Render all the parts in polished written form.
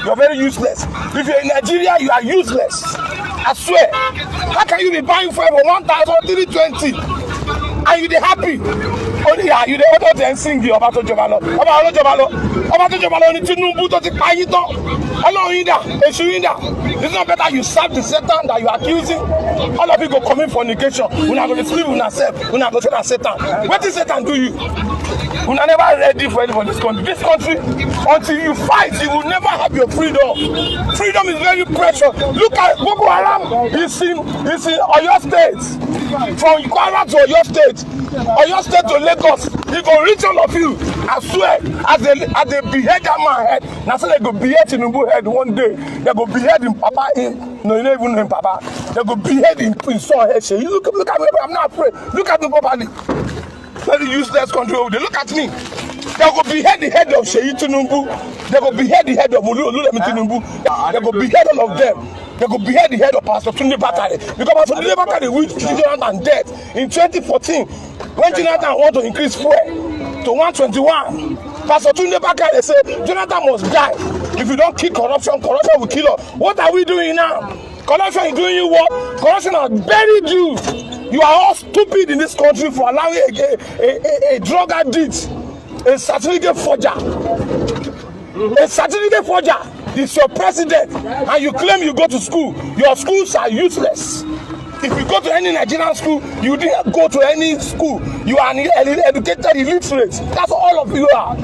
you're very useless. If you're in Nigeria, you are useless. I swear. How can you be buying fuel for 1,320 and you dey happy? Only you dey order then sing the Oba to Jobalo. Oba to Jobalo ni Tinubu to ti pa yin tan. Ọlọ́run yin da, Èṣù yin da. It's not better you serve the Satan that you are accusing. All of you go commit fornication. Una go dey sleep with yourself. Una go say na Satan. Wetin Satan do you? Una never ready for any for this country. This country, until you fight, you will never have your freedom. Freedom is very precious. Look at Boko Haram. It's in Oyo State. From Kwara to Oyo State. Oyo State to Lagos. It go reach all of you. I swear, as they behead that man head, now so they go behead Tinubu head one day. They go behead him Papa in. No, you don't even know him Papa. They go behead him in son head. You look at me. I'm not afraid. Look at me properly. Very useless country over there. Look at me. They go behead the head of Seyi Tinubu. They go behead the head of Oluremi Tinubu. They go behead all of them. They go behead the head of Pastor Tunde Bakare. Because Pastor Tunde Bakare reached Jonathan death in 2014 when Jonathan want to increase fuel to 121. Pastor Tunde Bakare said Jonathan must die. If you don't kill corruption, corruption will kill us. What are we doing now? Corruption is doing you what? Corruption has buried you. You are all stupid in this country for allowing a drug addict, a certificate forger. A certificate forger is your president, and you claim you go to school. Your schools are useless. If you go to any Nigerian school, you didn't go to any school. You are an educated illiterate. That's all of you are.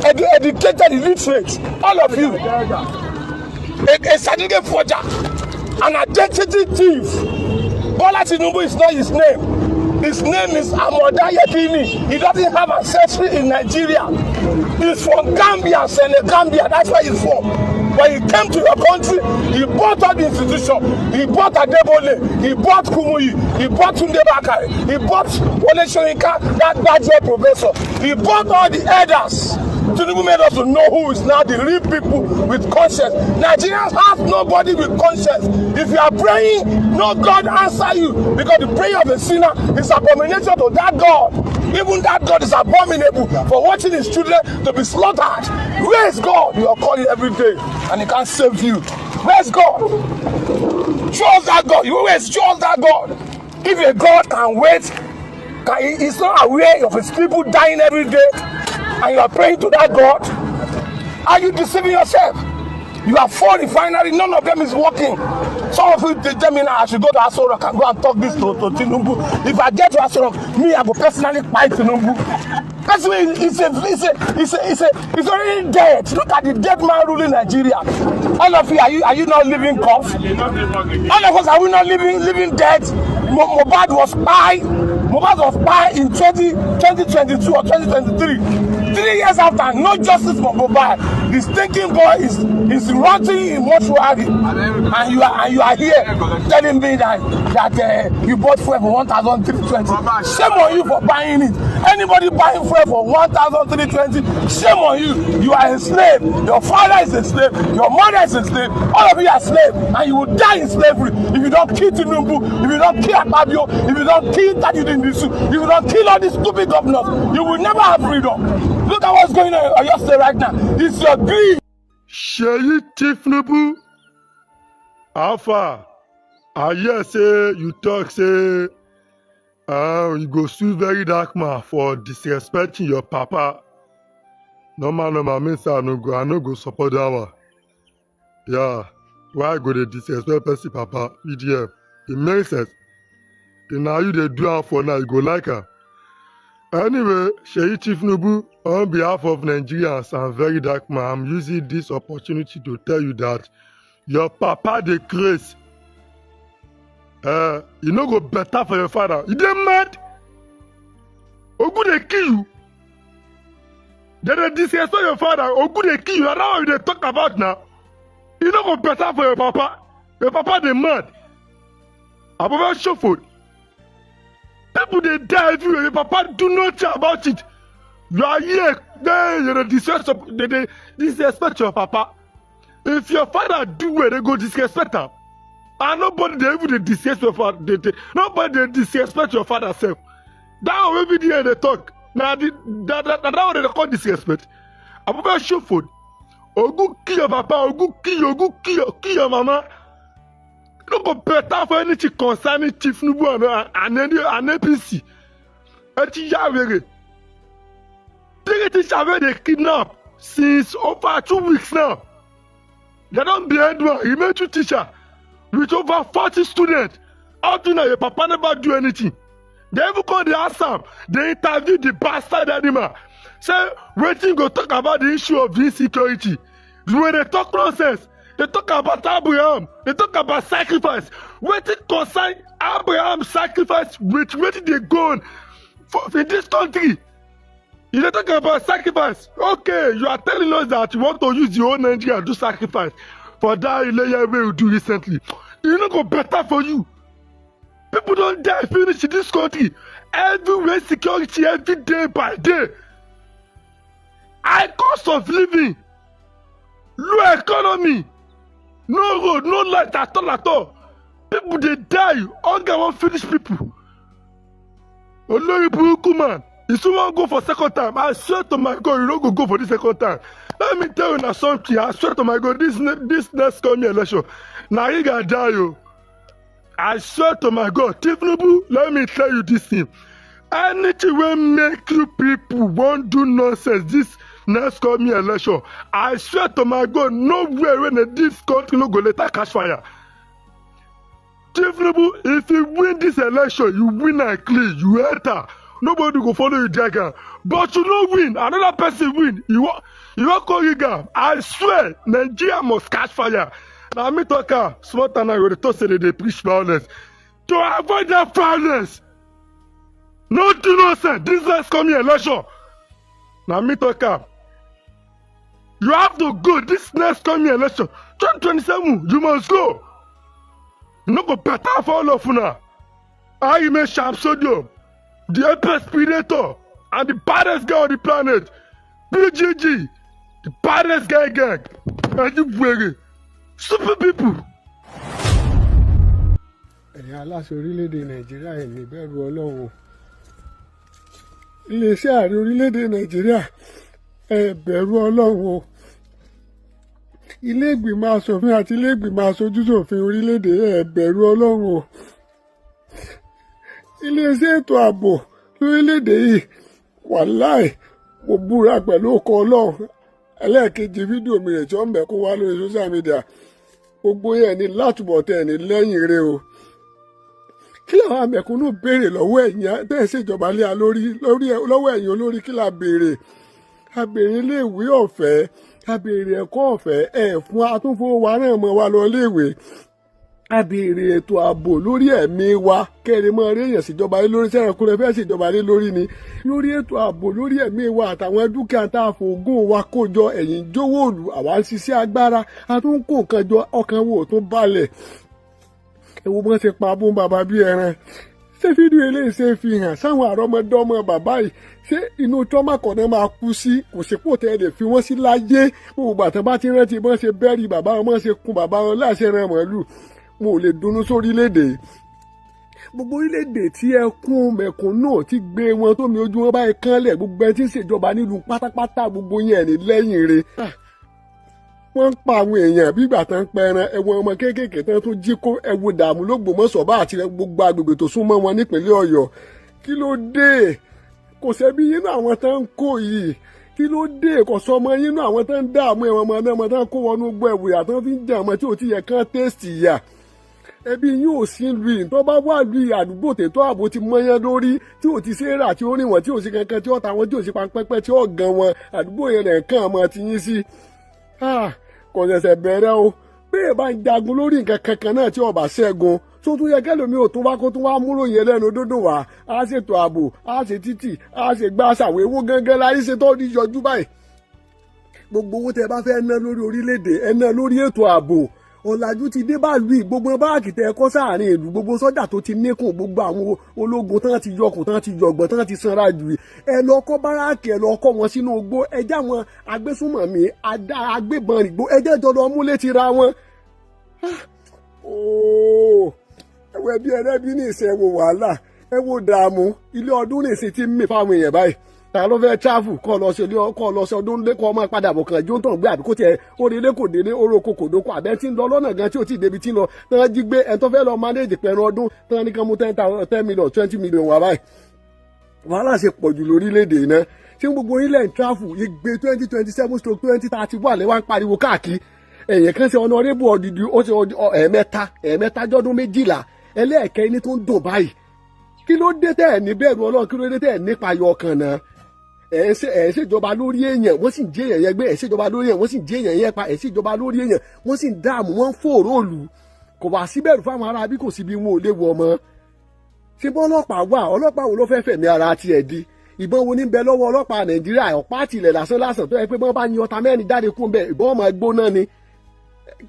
Educated illiterate. All of you. A certificate forger. An identity thief. Bola Tinubu is not his name. His name is Amoda Yekini. He doesn't have ancestry in Nigeria. He's from Gambia, Senegambia. That's where he's from. When he came to your country, he bought all the institutions. He bought Adebole. He bought Kumuyi. He bought Tunde Bakare. He bought Wole Soyinka, that graduate professor. He bought all the elders. Tinubu made us to know who is now the real people with conscience. Nigerians have nobody with conscience. If you are praying, no God answer you, because the prayer of a sinner is abomination to that God. Even that God is abominable for watching his children to be slaughtered. Where is God? You are calling every day and he can't save you. Where's God? Show us that God. Show us that God. If a God can wait, he's not aware of his people dying every day, and you are praying to that God, are you deceiving yourself? You have 4 refineries, none of them is working. Some of you tell me now I should go to Aso Rock and go and talk this to Tinubu. If I get to Aso Rock, me, I go personally fight Tinubu. That's why it's already dead. Look at the dead man ruling Nigeria. All of you, are you not living cough? All of us, are we not living dead? Mohbad was spy in 2022 or 2023. 3 years after, no justice for Mohbad. The stinking boy is rotting in mortuary, and you are here telling me that you bought fuel for 1,320. Shame on you for buying it. Anybody buying fuel for 1,320? Shame on you. You are a slave. Your father is a slave. Your mother is a slave. All of you are slaves, and you will die in slavery if you don't kill Tinubu, if you don't kill Akpabio, if you don't kill Tajudeen, if you don't kill all these stupid governors. You will never have freedom. Look at what's going on in your state right now. It's your greed. Seyi Tinubu, Alpha, I hear say you talk say you go sue very dark man for disrespecting your papa. Normal means I no go support that one. Yeah, why go dey disrespect person papa? EDM, it makes sense. Now you dey do am for now, you go like am. Anyway, Seyi Tinubu, on behalf of Nigerians and very dark man, I'm using this opportunity to tell you that your papa dey craze. You no go better for your father. You dey mad? Ogu dey kill you. They dey disrespect your father. Ogu dey kill you. That's what they talk about now. You no go better for your papa. Your papa dey mad. Above shuffle. People they die everywhere. Your papa do not care about it. You are here. They disrespect your papa. If your father do well, they go disrespect him. And nobody they even disrespect your father. Nobody they disrespect your father self. That will be the end they talk. Now that one they call disrespect. Above shuffle. Ogu kill your papa, Ogu kill your mama. No go better for anything concerning Tinubu and APC. Eti Yawere. They kidnap since over 2 weeks now. They don't behind one elementary teacher with over 40 students. Up to now, your papa never do anything. They even call the Assam. They interview the bastard animal. Say, waiting go talk about the issue of insecurity. When they talk nonsense, they talk about Abraham. They talk about sacrifice. Waiting concern Abraham's sacrifice with waiting they go on in this country. You talk about sacrifice. Okay, you are telling us that you want to use your own Nigeria to do sacrifice for that layer we do recently. It's not go better for you. People don't die finish in this country. Everywhere security every day by day. High cost of living. Low economy. No road, no light at all. People they die. Hunger won't finish people. Buruku man. If someone go for second time, I swear to my God, you don't go for the second time. Let me tell you now something. I swear to my God, this next coming election, now you gotta die, yo. I swear to my God, Tinubu, let me tell you this thing. Anything will make you people won't do nonsense this next coming election. I swear to my God, nowhere when this country no go later catch fire. Tinubu, if you win this election, you win and clean, you enter. Nobody go follow you, Dragon. But you don't win. Another person win. You want call you guy. I swear, Nigeria must catch fire. Now me talk small time I go to say they preach violence. To avoid that violence. No do nonsense. This is coming election. Now me talk. You have to go this next coming election. 2027, you must go. You no go better for all of you now. I remain sharp sodium. The apex predator and the baddest guy on the planet, BGG, the baddest guy gang, and you very super people. Ẹ̀yin aláṣẹ orílẹ̀-èdè Nàìjíríà ẹ̀ ní bẹ̀rù Ọlọ́run. Iléeṣẹ́ ààrẹ orílẹ̀-èdè Nàìjíríà ẹ̀ bẹ̀rù Ọlọ́run. Ilé ìgbìmọ̀ aṣòfin àti ilé ìgbìmọ̀ aṣojúṣòfin orílẹ̀-èdè ẹ̀ bẹ̀rù Ọlọ́run. Iléeṣẹ́ ètò ààbò lórílẹ̀‐èdè yìí wàláì mo búra pẹ̀lú ọkọ̀ Ọlọ́run ẹlẹ́ẹ̀kejì fídíò mi rẹ̀ tí ó ń bẹ̀ kó wá lórí social media gbogbo yẹn ní látùbọ̀ tẹ̀ ní lẹ́yìn rẹ̀ o. Kí làwọn amẹ̀kúnnù béèrè lọ́wọ́ ẹ̀yin bẹ́ẹ̀ ṣèjọba lé a lọ́wọ́ ẹ̀yin olórí kí la béèrè? A béèrè iléèwé ọ̀fẹ́, a béèrè ẹ̀kọ́ ọ̀fẹ́ ẹ̀ fún atúnfowó wa náà mọ́ wa lọ iléèwé. A béèrè ètò ààbò lórí ẹ̀mí wa kẹ́rin mọ́ réèyàn síjọba lé lórí sẹ́yìn kúrẹ́ fẹ́ síjọba lé lórí ni lórí ètò ààbò lórí ẹ̀mí wa àtàwọn dúkìá tá a fògùn wa kó jọ ẹ̀yìn jówó òlù àwa ń ṣiṣẹ́ agbára a tún kó nǹkan jọ ọkàn wo tó balẹ̀. Ewu bọ́n ṣe pa abún bàbá bí ẹran. Ṣé fídíò eléyìí ṣe fi hàn sáwọn àrọ́mọdọ́mọ bàbá yìí ṣé inú tọ́mà kọ̀ọ̀nà máa kú sí kò sí pò tẹ́ ẹ lè fi wọ́n sí láyé gbogbo àtàn bá ti rántí bọ́n ṣe bẹ́ẹ̀rì bàbá wọn bọ́n ṣe kun bàbá wọn láṣẹ rẹ̀ mọ́lù mo ò lè dunnú sórílẹ̀-èdè. Gbogbo orílẹ̀-èdè tí ẹkún mẹ̀kúnnù ti gbé wọn tó mi ojú wọn báyìí kánlẹ̀ gbogbo ẹ tí ń ṣèjọba nílùú pátápátá gbogbo yẹn ní lẹ́yìn rẹ̀. Wọ́n ń pa àwọn èèyàn bí ìgbà tán ń pẹran ẹ̀wọ̀n ọmọ kéékèèké tán tó jí kó ẹ̀wù dààmú l'Ógbómọ̀ṣọ́ bá àti gbogbo agbègbè tó súnmọ́ wọn nípínlẹ̀ Ọ̀yọ́. Kí ló dé? Kò sẹ́bí yínú àwọn tán ń kó yìí. Kí ló dé? Kò sọ ọmọ yínú àwọn tán ń dààmú ẹ̀wọ̀n ọmọ náà tán kó wọnú gbọ́ ẹ̀wù yà tán fi ń jà ọmọ tí ò ti yẹ kán tẹ́sítì yà. Ẹbí yín ò sí lu yìí tó bá wà lu àdúgbò tètò ààbò ti mọ́yán lórí tí ò ti ṣe é rà tí ó rìn wọ́n tí ò sí kankan tí ó ta wọn tí ò sí panpẹ́pẹ́ tí ó gan wọn àdúgbò yẹn rẹ̀ kàn mọ́ ti yín sí. Kò ṣẹ̀ṣẹ̀ bẹ̀rẹ̀ o bẹ́ẹ̀ bá ń jagun lórí nǹkan kankan náà tí ọba ṣẹ́gun tó tún yẹ kẹlòmí ò tún wá kó tún wá múrò yẹn lẹ́nu dúndùn wá á ṣètò ààbò á ṣe títì á ṣe gbá ṣàwéwò gángan láyé ṣe tó ní yọjú báyìí. Gbogbo owó tẹ bá fẹ́ ná lórí orílẹ̀-èdè ẹ ná lórí ètò ààbò. Ọ̀làjú ti dé báàlú gbogbo báàkì tẹ ẹkọ sáàrin ìlú gbogbo sọ́jà tó ti níkùn gbogbo àwọn ológun tán ti yọkùn tán ti yọgbọ̀n tán ti sanra jù ẹ lọ kọ́ báràkì ẹ lọ kọ́ wọn sínú igbó ẹjẹ́ àwọn agbésùnmọ̀mí agbébọn ìgbó ẹjẹ́ jọ lọ múlé ti ra wọn. ẹwọ ẹbí ẹrẹbí ní ìsìn ẹwọ wàhálà ẹwọ dààmú ilé ọdún ní ìsìn tí ń mì fáwọn èèyàn báyìí ta ló fẹ́ travel kọ́ lọ ṣe ọdún lé kọ́ ọmọ padà bọ̀ kàn jó ń tàn gbé àbí kó tiẹ̀ orílẹ̀ kò délé oroko kò dóko àbẹ́ tí ń lọ lọ́nà gan tí ò tí ì débi tí ń lọ tán jí gbé ẹ̀ tó fẹ́ lọ manage pẹ̀lú ọdún tán ní kán mú 10 million 20 million wà báyìí wàhálà ṣe pọ̀ jù lórílẹ̀‐èdè iná ṣé gbogbo orílẹ̀ ń travel ìgbé 2027/2030 wà lẹ́wọ̀n pariwo káàkiri ẹ̀yìn kan ṣe honorable ọ̀dìdì ó ṣe ẹ̀ẹ̀mẹ́ta jọ́dún 12 ẹlẹ́ẹ̀kẹ́ ní tó ń dùn báyìí kí ló dé tẹ́ ẹ̀ ní bẹ̀rù Ọlọ́run kí ló dé tẹ́ ẹ̀ nípa ayọ̀ ọkàn náà ẹ̀ ń ṣèjọba lórí èèyàn wọ́n sì ń jẹ́ èèyàn yẹn gbé ẹ̀ ṣèjọba lórí èèyàn wọ́n sì ń jẹ́ èèyàn yẹn pa ẹ̀ ṣèjọba lórí èèyàn wọ́n sì ń dààmú wọ́n ń fòrò òlù kò wá síbẹ̀rù fáwọn ará bí kò sí bí wọn ò léwu ọmọ ṣé bọ́ ọlọ́pàá wo ló fẹ́ fẹ̀mí ara tiẹ̀ di ìbọn wo ní bẹ lọ́wọ́ ọlọ́pàá Nàìjíríà ọ̀pá àtìlẹ̀ lásán tó yẹ pé bọ́n bá yin ọta mẹ́rin jáde kún bẹ́ẹ̀ ìbọn ọmọ gbóná ni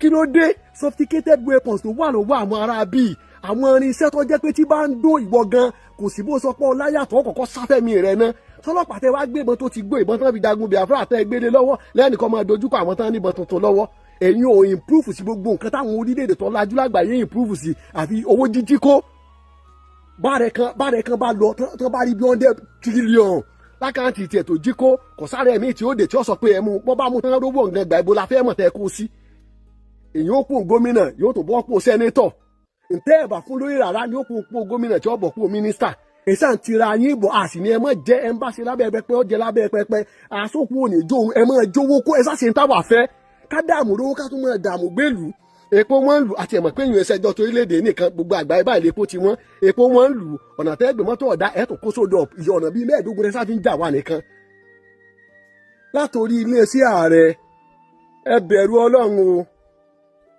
kí ló dé sophisticated weapons tó wà lọ́wọ́ àwọn ará bíi àwọn irinṣẹ́ tó jẹ́ pé tí bá ń dó ìwọ gan kò sí bó sọ pé ọláyàtọ̀ kọ̀ọ̀kan sáfẹ́mi rẹ̀ ná tọ́lọ́pàá tẹ wá gbé ìbọn tó ti gbó ìbọn tán fi jagun Biafra tẹ gbélé lọ́wọ́ lẹ́nìkan máa dojúkọ àwọn tán níbọn tuntun lọ́wọ́ ẹ̀yin ò improve sí gbogbo nǹkan táwọn orílẹ̀-èdè tó lajú lágbàáyé improve sí àfi owó jíjí kó báàrẹ̀ kan bá lọ tán bá rí bí 100 trillion lákàntì tiẹ̀ tó jí kó kò sáré ẹ̀mí tí ó dé tí ó sọ pé ẹ̀ mú bọ́ bá mú tán rówó nǹkan gbà ibo la fẹ́ mọ̀ tẹ́ kó sí èyí ó kún gómìnà yóò tó bọ́ pò sẹ́nétọ̀ ntẹ́ ẹ̀bà fún lórí rárá ni ó kún pò gómìnà tí ó bọ̀ pò mínísítà èsà ń tira yín ìbò àsì ni ẹ mọ̀ jẹ́ ẹ ń bá ṣe lábẹ́ pẹpẹ ó jẹ lábẹ́ pẹpẹ àsókù òní jó ẹ mọ̀ jówó kó ẹ sáṣe ń táwà fẹ́ ká dààmú lówó ká tún mọ̀ dààmú gbèlú epo wọn lù àti ẹ̀mọ̀ pé ìyẹn ẹsẹ̀jọ́ torílẹ̀-èdè nìkan gbogbo àgbáyé báyìí epo ti wọ́n epo wọn lù ọ̀nà tẹ́gbẹ̀ mọ́tò ọ̀dá ẹ̀tún kó sódò ọ̀nà bíi 15 rẹ̀ sáfi ń jà wà nìkan. látòrí iléeṣẹ́ ààrẹ ẹ bẹ̀rù Ọlọ́run o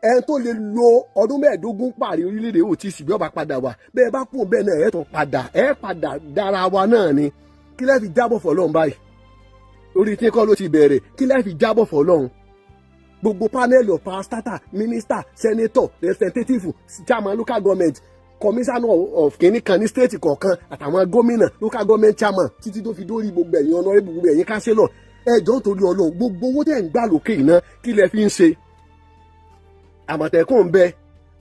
ẹni tó lè lo ọdún 15 parí orílẹ̀-èdè ò tí sì bí ọba padà wà bẹ́ẹ̀ bá kún bẹ́ẹ̀ náà ẹ̀ padà dára wa náà ni kí lẹ́ fi jábọ̀ fọlọ́run báyìí orí tí kọ́ ló ti bẹ̀rẹ̀ kí lẹ́ fi jábọ̀ fọlọ́run gbogbo panel of parastatal minister senator representative chairman local government commissioner of kìnní kan ní state kọ̀ọ̀kan àtàwọn gómìnà local government chairman títí tó fi dórí gbogbo ẹ̀yin honorable gbogbo ẹ̀yin councillor ẹ̀jọ̀ torí Ọlọ́run gbogbo owó tẹ̀ ń gbà lókè iná kí lẹ fi ń ṣe Àmọ̀tẹ́kùn ń bẹ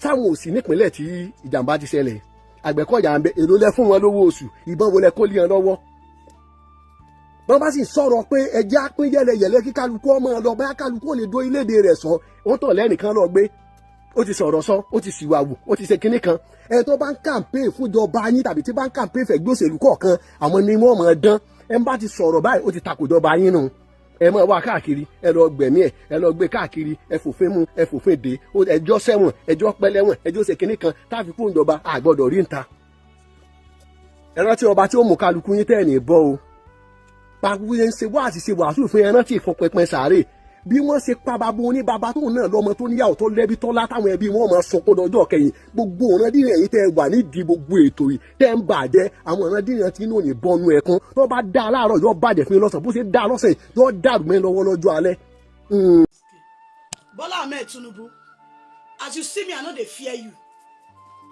sáwọn òsì nípínlẹ̀ tí ìjàmbá ti ṣẹlẹ̀ Àgbẹ̀kọ̀yà ń bẹ èrò lẹ fún wọn lówó oṣù ìbọn wo lẹ kó lé wọn lọ́wọ́ bọ́n bá sì sọ̀rọ̀ pé ẹjẹ́ apín yẹlẹyẹlẹ kí kálukú ọmọ lọ bá kálukú ò lè dó iléèdè rẹ̀ sọ wọ́n tọ̀ lẹ́nìkan lọ gbé ó ti sọ̀rọ̀ sọ ó ti sìwàwù ó ti ṣe kinní kan ẹ tó bá ń kàmpéè fúnjọba yín tàbí tí bá ń kàmpéè fẹ̀gbẹ́ òṣèlú kọ̀ọ̀kan àwọn ni wọ́n mọ̀ ọ́ dán ẹ bá ti sọ̀rọ̀ báyìí ó ti takò jọba yín nù ẹ máa wá káàkiri ẹ lọ gbẹ̀mí ẹ lọ gbé káàkiri ẹ fòfin mú ẹ fòfin dé ẹjọ́ sẹ́wọ̀n ẹjọ́ pẹ́lẹ́wọ̀n ẹjọ́ ṣe kinní kan táàfi fún ìjọba àgbọ̀dọ̀ rí níta ẹ rántí ọba tí ó mú kálukú yín tẹ́ ẹ̀ ní bọ́ o pàápàá yẹn ṣe wàásù fún ẹran tí ìfọpẹpẹ sàárè bí wọ́n ṣe pa bàbá oníbàbá tóun náà lọ́mọ tó níyàwó tó lẹ́bí tọ́lá táwọn ẹbí wọn máa sọ kódà ọjọ́ kẹyìn gbogbo ọ̀randíran ẹ̀yìn tẹ́ ẹ wà nídìí gbogbo ètò yìí tẹ́ ń bàjẹ́ àwọn ọ̀randíran tí inú ò ní bọ́nu ẹ̀kún tó bá dá aláàárọ̀ yóò bàjẹ́ fún yín lọ́sàn bó ṣe dá lọ́sàn yóò dàrú mẹ́ lọ́wọ́ lọ́jọ́ alẹ́. Bola Ahmed Tinubu, as you see me, I no dey fear you.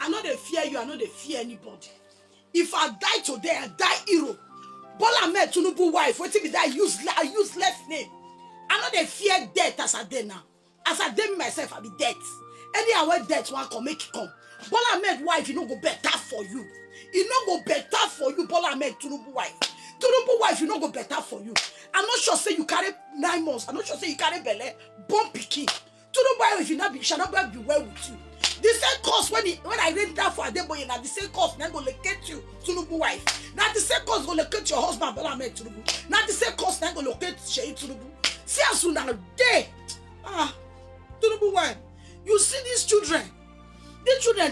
I no dey fear you. I no dey fear anybody. If I die today, I die hero. Bola Ahmed Tinubu wife, wetin be that useless name? I no dey fear death as I dey now. As I dey myself, I be death. Anyhow when death wan come, make it come. Bola Ahmed wife, e no go better for you. E no go better for you, Bola Ahmed Tinubu wife. Tinubu wife, e no go better for you. I'm not sure say you carry 9 months. I'm not sure say you carry belle, born pikin. Tinubu wife, if shall not be well with you. The same cause when I read that for Adeboye, now the same cause now go locate you, Tinubu wife. Now the same cause go locate your husband, Bola Ahmed Tinubu. Now the same cause now go locate Seyi Tinubu. See as soon as day, Tinubu wife. You see these children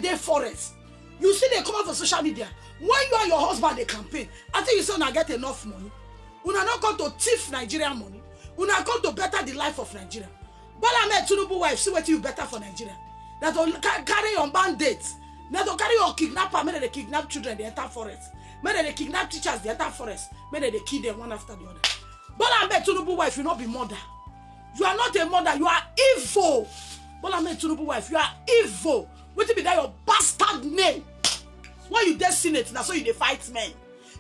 dey forest. You see they come out for social media. When you and your husband they campaign, I think you say una get enough money. Una not come to thief Nigerian money. Una come to better the life of Nigeria. Bola Ahmed Tinubu wife, see what you better for Nigeria. That will carry your bandits. That will carry your kidnapper. Maybe they kidnap children, they enter forest. Maybe they kidnap teachers, they enter forest. Maybe they kill them one after the other. Bola Ahmed Tinubu wife, you not be mother. You are not a mother, you are evil. Bola Ahmed Tinubu wife, you are evil. What be that your bastard name? When you dey Senate, now so you dey fight men.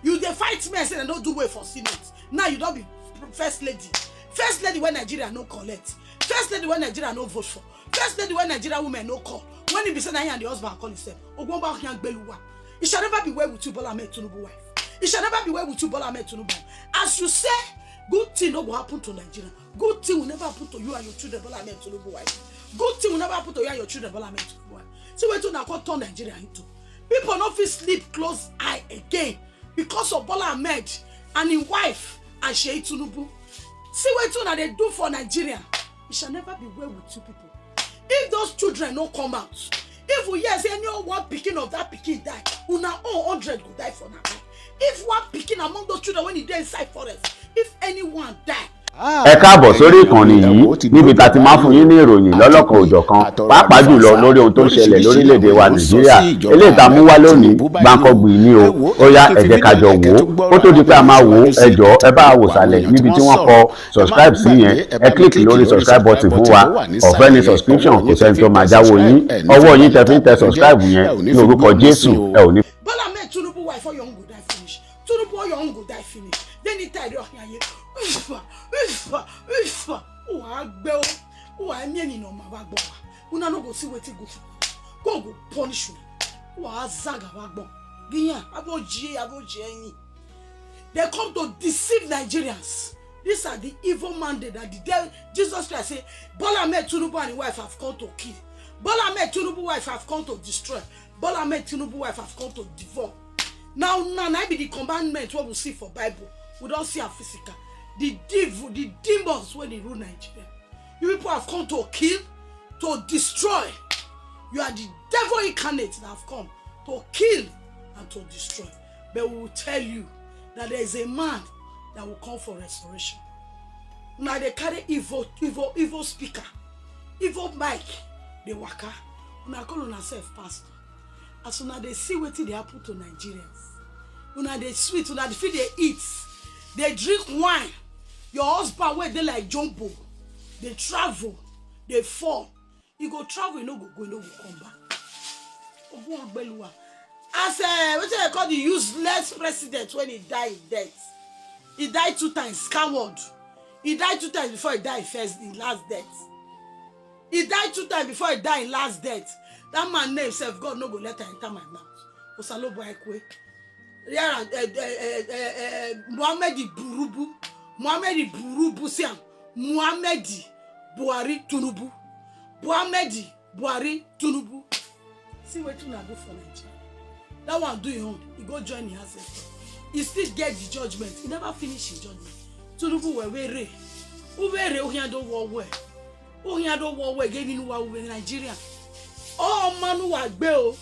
You dey fight men, say they don't do way for Senate. Now you don't be first lady. First lady when Nigeria no collect. First lady when Nigeria no vote for. First lady when Nigeria women no call. When he be saying and the husband call himself, Ogwomba can Beluwa. It shall never be well with you, Bola Ahmed Tinubu wife. It shall never be well with you, Bola Ahmed Tinubu. As you say, good thing no will happen to Nigeria. Good thing will never happen to you and your children, Bola Ahmed Tinubu wife. Good thing will never happen to you and your children, Bola Ahmed Tinubu wife. See what you now turn Nigeria into. People not fit sleep close eye again because of Bola Ahmed and his wife and Seyi Tinubu. See what you now they do for Nigeria. It shall never be well with you people. If those children don't come out, if we hear say any one picking of that picking die, una all 100 will die for now. If one picking among those children when he dey inside forest, if anyone die. Ẹ káàbọ̀ sórí ìkànnì yìí níbi tá ti máa fún yín ní ìròyìn lọ́lọ́kan òjọ̀kan pàápàá jùlọ lórí ohun tó ń ṣẹlẹ̀ lórílẹ̀‐èdè wa Nàìjíríà eléyìí tá mú wá lónìí gbàǹkangbì ní o ó yá ẹ jẹ́ ká jọ wò ó tó di pé a máa wò ó ẹ jọ̀ọ́ ẹ bá wò sàlẹ̀ níbi tí wọ́n kọ subscribe sí yẹn ẹ click lórí subscribe button fún wa ọ̀fẹ́ ni subscription kò sẹ́ni tó máa jáwọ́ yín ọwọ́ yín tẹ fi ń tẹ subscribe yẹn ní orúkọ Jésù ẹ ò ní. Bola Ahmed Tinubu wife for your own go die finish. Tinubu your own go die finish. Then he tell you oh agbe oh amieni no ma ba gbo una no go see wetin go God go punish you wa zaga ba gbo giyan aboji yin. They come to deceive Nigerians. These are the evil mandate that the devil, Jesus Christ say Bola Ahmed Tinubu and his wife have come to kill. Bola Ahmed Tinubu wife have come to destroy. Bola Ahmed Tinubu wife have come to devour. Now be the commandment what we see for Bible. We don't see a physical. The devil, the demons when they rule Nigeria. You people have come to kill, to destroy. You are the devil incarnate that have come to kill and to destroy. But we will tell you that there is a man that will come for restoration. Now they carry evil speaker, evil mic, they waka. Now call on yourself pastor. As soon as they see what they happen to Nigerians, when they sweet, when they feel they eat, they drink wine. Your husband where they like jumbo, they travel, they fall. You go travel, you no go come back. As what they call the useless president when he died death. He died 2 times, coward. He died 2 times before he died in last death. He died 2 times before he died in last death. That man name himself, God no go let her enter my mouth. Osalobo Ekwe. Muhammad Buruku Siam. Muhammad Buhari Tinubu. Muhammad Buhari Tinubu. See what you do for Nigeria. That one do your own. He go join the ancestor. He still get the judgment. He never finish his judgment. Tinubu were very. Uhiando war where. Uhiando war where again in war in Nigeria. Oh man who are bail.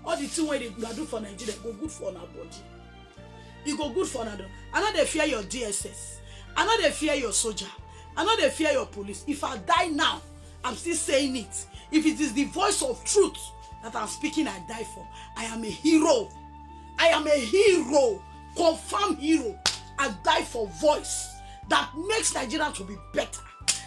All the thing where they do for Nigeria go good for our body. You go good for another. I know they fear your DSS. I know they fear your soldier. I know they fear your police. If I die now, I'm still saying it. If it is the voice of truth that I'm speaking, I die for. I am a hero. I am a hero. Confirmed hero. I die for voice that makes Nigeria to be better.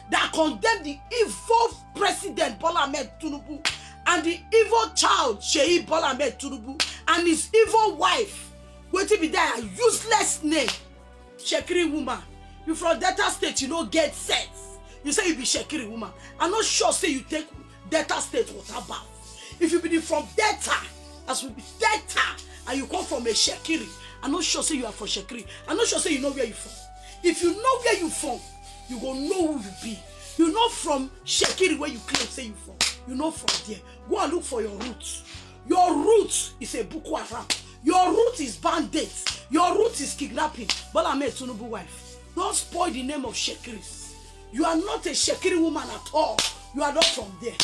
That condemn the evil president Bola Ahmed Tinubu and the evil child Seyi Bola Ahmed Tinubu and his evil wife. Waiting be there a useless name. Shekiri woman. You from Delta State, you don't get sense. You say you be Shekiri woman. I'm not sure say you take Delta State water bath. If you be from Delta, as we be Delta, and you come from a Shekiri, I'm not sure say you are from Shekiri. I'm not sure say you know where you from. If you know where you from, you go know who you be. You know from Shekiri where you claim say you from. You know from there. Go and look for your roots. Your root is a Boko Haram. Your root is bandits. Your root is kidnapping. Bola Ahmed Tinubu wife. Don't spoil the name of Shekiris. You are not a Shekiri woman at all. You are not from there.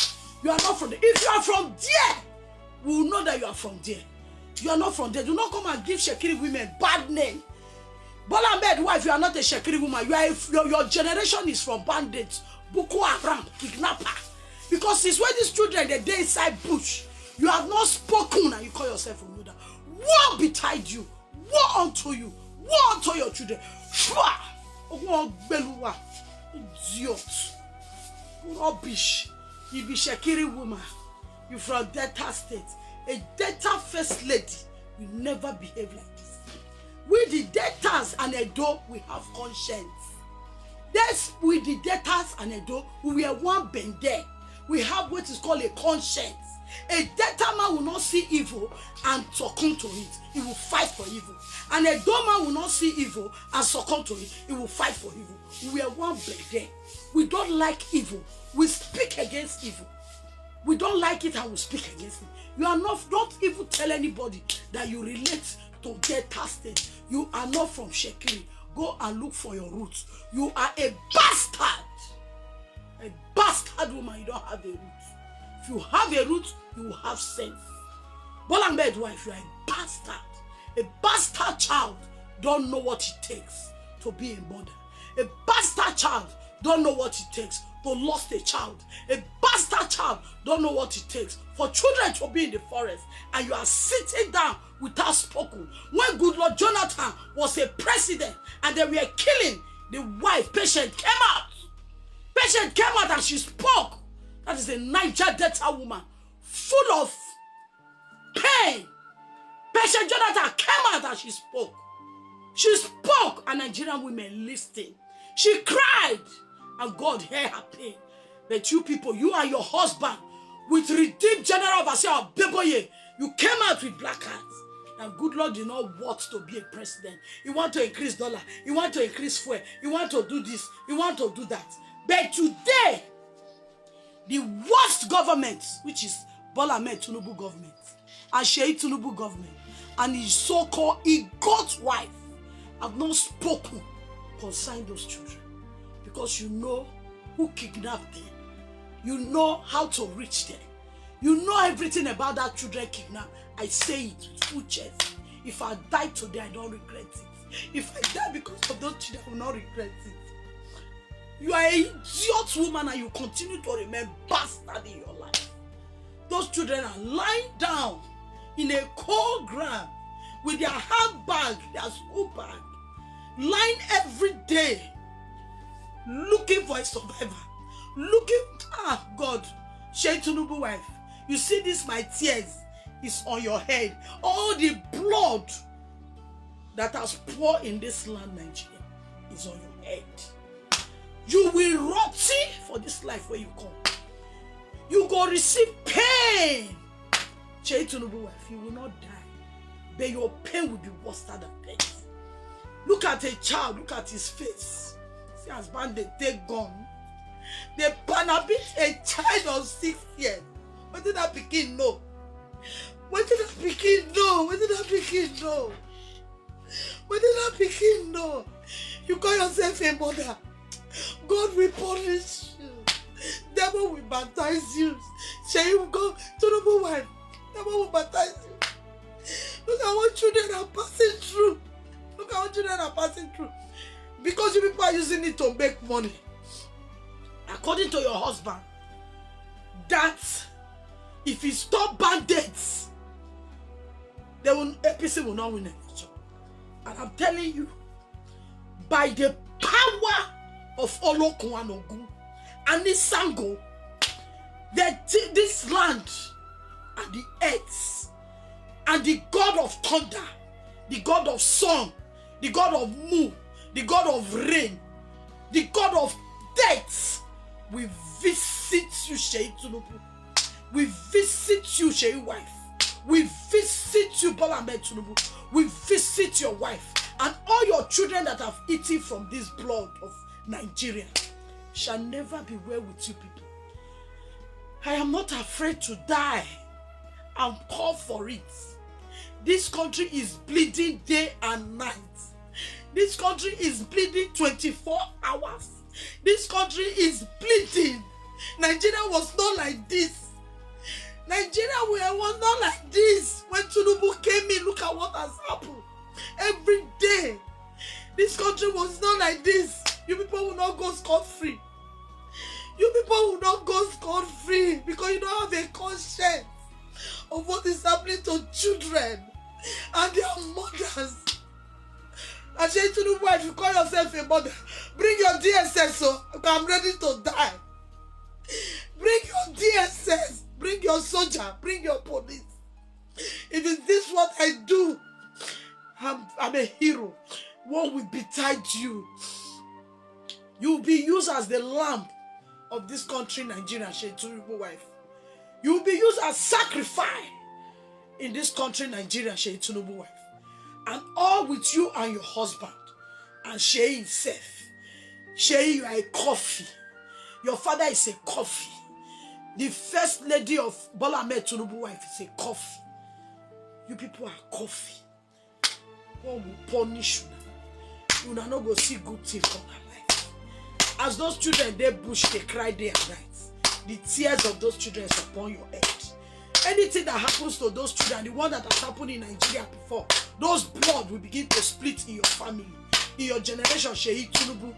You are not from there. If you are from there, we will know that you are from there. You are not from there. Do not come and give Shekiri women bad name. Bola Ahmed wife, you are not a Shekiri woman. Your generation is from bandits, Boko Haram, kidnapper. Because since when these children they day inside bush, you have not spoken and you call yourself a mother. War betide you. War unto you. War unto your children. Idiot. Rubbish. You be Shekiri woman. You from Delta State. A Delta first lady will never behave like this. We the Deltas and Edo, we have conscience. That's with the Deltas and Edo, we are one bende. We have what is called a conscience. A debtor man will not see evil and succumb to it. He will fight for evil. And a dumb man will not see evil and succumb to it. He will fight for evil. We are one blood there. We don't like evil. We speak against evil. We don't like it and we speak against it. You are not even tell anybody that you relate to Delta State. You are not from Shekiri. Go and look for your roots. You are a bastard. A bastard woman. You don't have a root. If you have a root, you will have sense. Bola Ahmed wife, you are a bastard. A bastard child don't know what it takes to be a mother. A bastard child don't know what it takes to lose a child. A bastard child don't know what it takes for children to be in the forest. And you are sitting down without spoken. When Goodluck Jonathan was a president and they were killing the wife, Patient came out. Patient came out and she spoke. That is a Niger Delta woman full of pain. Patient Jonathan came out and she spoke. She spoke and Nigerian women listened. She cried and God heard her pain. But you people, you and your husband, with Redeemed General Overseer of Beboye, you came out with black cards. And Goodluck did not want to be a president. He want to increase dollar. He want to increase fuel. He want to do this. He want to do that. But today, the worst government, which is Bola Ahmed Tinubu government, and Seyi Tinubu government, and his so-called EGOT wife, have not spoken concerning those children. Because you know who kidnapped them. You know how to reach them. You know everything about that children kidnapped. I say it with full chest. If I die today, I don't regret it. If I die because of those children, I will not regret it. You are an idiot woman and you continue to remain bastard in your life. Those children are lying down in a cold ground with their handbag, their school bag, lying every day, looking for a survivor. God, Seyi Tinubu wife, you see this, my tears is on your head. All the blood that has poured in this land, Nigeria, is on your head. You will rot for this life where you come. You go receive pain. Seyi Tinubu wife, you will not die, but your pain will be worse than death. Look at a child, look at his face. See, as band they take gun. They panabit a child of 6 years. What did that pikin know? What did that pikin know? What did that pikin know? What did that pikin know? You call yourself a mother. God will punish you. Devil will baptize you. Seyi will go to the wife. Devil will baptize you. Look at what children are passing through. Look at what children are passing through. Because you people are using it to make money. According to your husband, that if he stop bandits, APC will not win election. And I'm telling you, by the power of Olokunwanogun and Isango, that this land and the earth and the God of thunder, the God of sun, the God of moon, the God of rain, the God of death, we visit you, Seyi Tinubu. We visit you, Seyi wife. We visit you, Bola Ahmed Tinubu. We visit your wife and all your children that have eaten from this blood of Nigeria shall never be well with you people. I am not afraid to die. I'm called for it. This country is bleeding day and night. This country is bleeding 24 hours. This country is bleeding. Nigeria was not like this. Nigeria was not like this. When Tinubu came in, look at what has happened. Every day. This country was not like this. You people will not go scot-free. You people will not go scot-free because you don't have a conscience of what is happening to children and their mothers. And Seyi Tinubu, if you call yourself a mother, bring your DSS, so I'm ready to die. Bring your DSS, bring your soldier, bring your police. If it's this what I do, I'm a hero. What will betide you? You will be used as the lamb of this country, Nigeria, Seyi Tinubu wife. You will be used as sacrifice in this country, Nigeria, Seyi Tinubu wife. And all with you and your husband. And Seyi himself. Seyi, you are a coffee. Your father is a coffee. The first lady of Bola Ahmed Tinubu wife is a coffee. You people are coffee. God will punish you now. You will not go see good things from our life. As those children, they bush, they cry day and night. The tears of those children is upon your head. Anything that happens to those children, the one that has happened in Nigeria before, those blood will begin to split in your family, in your generation. Seyi Tinubu,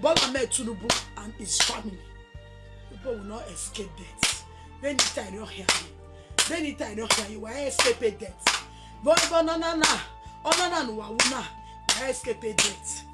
Bola Ahmed Tinubu, and his family. People will not escape death. Anytime you hear me, anytime you hear you will escape death. But no, escape death.